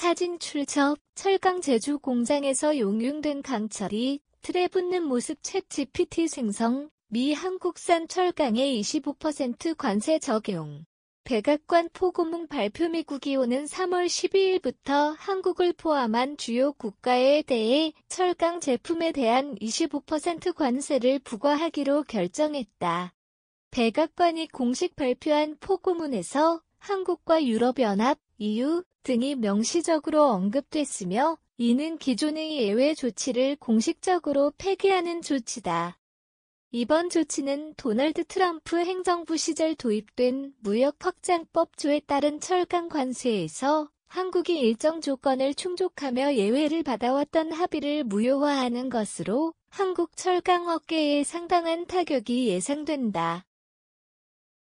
사진 출처 철강 제조 공장에서 용융된 강철이 틀에 붙는 모습 챗GPT 생성 미 한국산 철강에 25% 관세 적용. 백악관 포고문 발표 미국이 오는 3월 12일부터 한국을 포함한 주요 국가에 대해 철강 제품에 대한 25% 관세를 부과하기로 결정했다. 백악관이 공식 발표한 포고문에서 한국과 유럽연합, EU 등이 명시적으로 언급됐으며 이는 기존의 예외 조치를 공식적으로 폐기하는 조치다. 이번 조치는 도널드 트럼프 행정부 시절 도입된 무역확장법조에 따른 철강 관세에서 한국이 일정 조건을 충족하며 예외를 받아왔던 합의를 무효화하는 것으로 한국 철강 업계에 상당한 타격이 예상된다.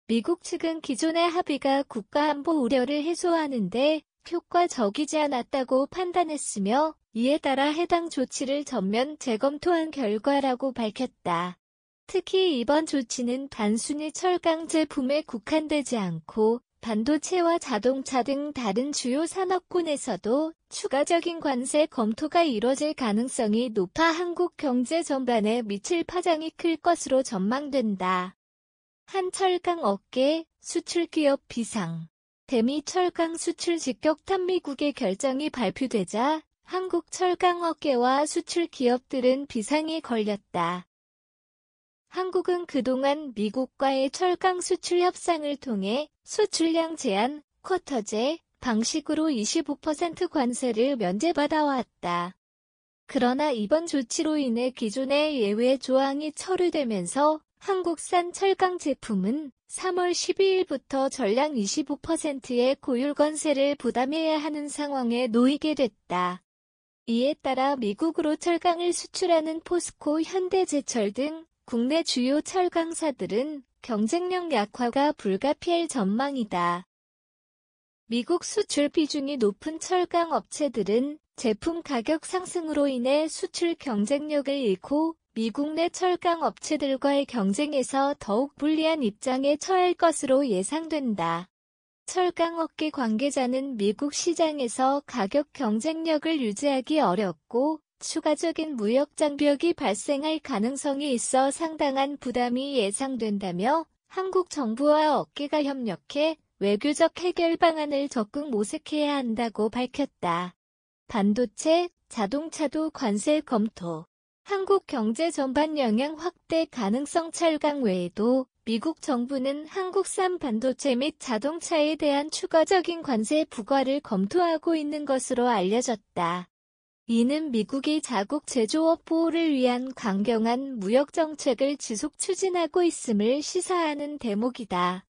미국 측은 기존의 합의가 국가안보 우려를 해소하는 데 효과적이지 않았다고 판단했으며 이에 따라 해당 조치를 전면 재검토한 결과라고 밝혔다. 특히 이번 조치는 단순히 철강 제품에 국한되지 않고 반도체와 자동차 등 다른 주요 산업군에서도 추가적인 관세 검토가 이뤄질 가능성이 높아 한국 경제 전반에 미칠 파장이 클 것으로 전망된다. 한 철강 업계 수출기업 비상. 대미 철강 수출 직격탄 미국의 결정이 발표되자 한국 철강 업계와 수출 기업들은 비상에 걸렸다. 한국은 그동안 미국과의 철강 수출 협상을 통해 수출량 제한, 쿼터제 방식으로 25% 관세를 면제받아왔다. 그러나 이번 조치로 인해 기존의 예외 조항이 철회되면서 한국산 철강 제품은 3월 12일부터 전량 25%의 고율 관세를 부담해야 하는 상황에 놓이게 됐다. 이에 따라 미국으로 철강을 수출하는 포스코, 현대제철 등 국내 주요 철강사들은 경쟁력 약화가 불가피할 전망이다. 미국 수출 비중이 높은 철강 업체들은 제품 가격 상승으로 인해 수출 경쟁력을 잃고 미국 내 철강 업체들과의 경쟁에서 더욱 불리한 입장에 처할 것으로 예상된다. 철강업계 관계자는 미국 시장에서 가격 경쟁력을 유지하기 어렵고 추가적인 무역 장벽이 발생할 가능성이 있어 상당한 부담이 예상된다며 한국 정부와 업계가 협력해 외교적 해결 방안을 적극 모색해야 한다고 밝혔다. 반도체, 자동차도 관세 검토. 한국 경제 전반 영향 확대 가능성. 철강 외에도 미국 정부는 한국산 반도체 및 자동차에 대한 추가적인 관세 부과를 검토하고 있는 것으로 알려졌다. 이는 미국이 자국 제조업 보호를 위한 강경한 무역 정책을 지속 추진하고 있음을 시사하는 대목이다.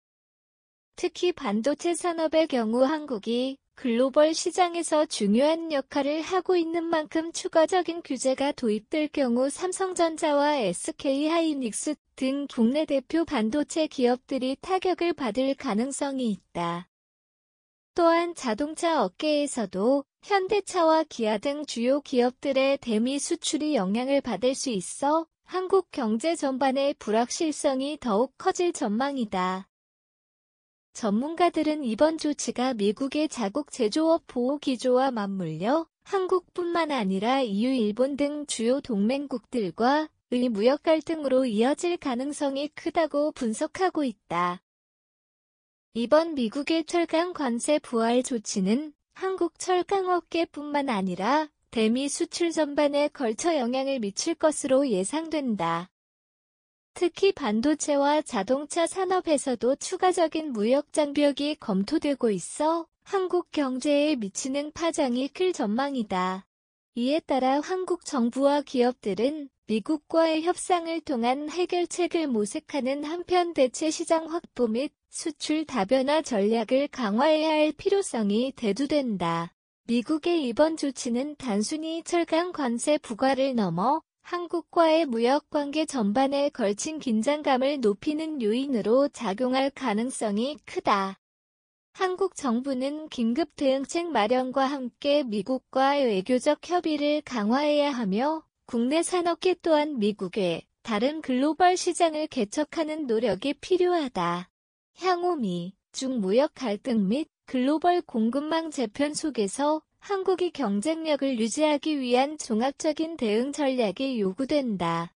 특히 반도체 산업의 경우 한국이 글로벌 시장에서 중요한 역할을 하고 있는 만큼 추가적인 규제가 도입될 경우 삼성전자와 SK하이닉스 등 국내 대표 반도체 기업들이 타격을 받을 가능성이 있다. 또한 자동차 업계에서도 현대차와 기아 등 주요 기업들의 대미 수출이 영향을 받을 수 있어 한국 경제 전반의 불확실성이 더욱 커질 전망이다. 전문가들은 이번 조치가 미국의 자국 제조업 보호 기조와 맞물려 한국뿐만 아니라 EU, 일본 등 주요 동맹국들과의 무역 갈등으로 이어질 가능성이 크다고 분석하고 있다. 이번 미국의 철강 관세 부활 조치는 한국 철강업계뿐만 아니라 대미 수출 전반에 걸쳐 영향을 미칠 것으로 예상된다. 특히 반도체와 자동차 산업에서도 추가적인 무역 장벽이 검토되고 있어 한국 경제에 미치는 파장이 클 전망이다. 이에 따라 한국 정부와 기업들은 미국과의 협상을 통한 해결책을 모색하는 한편 대체 시장 확보 및 수출 다변화 전략을 강화해야 할 필요성이 대두된다. 미국의 이번 조치는 단순히 철강 관세 부과를 넘어 한국과의 무역 관계 전반에 걸친 긴장감을 높이는 요인으로 작용할 가능성이 크다. 한국 정부는 긴급 대응책 마련과 함께 미국과의 외교적 협의를 강화해야 하며 국내 산업계 또한 미국의 다른 글로벌 시장을 개척하는 노력이 필요하다. 향후 미, 중 무역 갈등 및 글로벌 공급망 재편 속에서 한국이 경쟁력을 유지하기 위한 종합적인 대응 전략이 요구된다.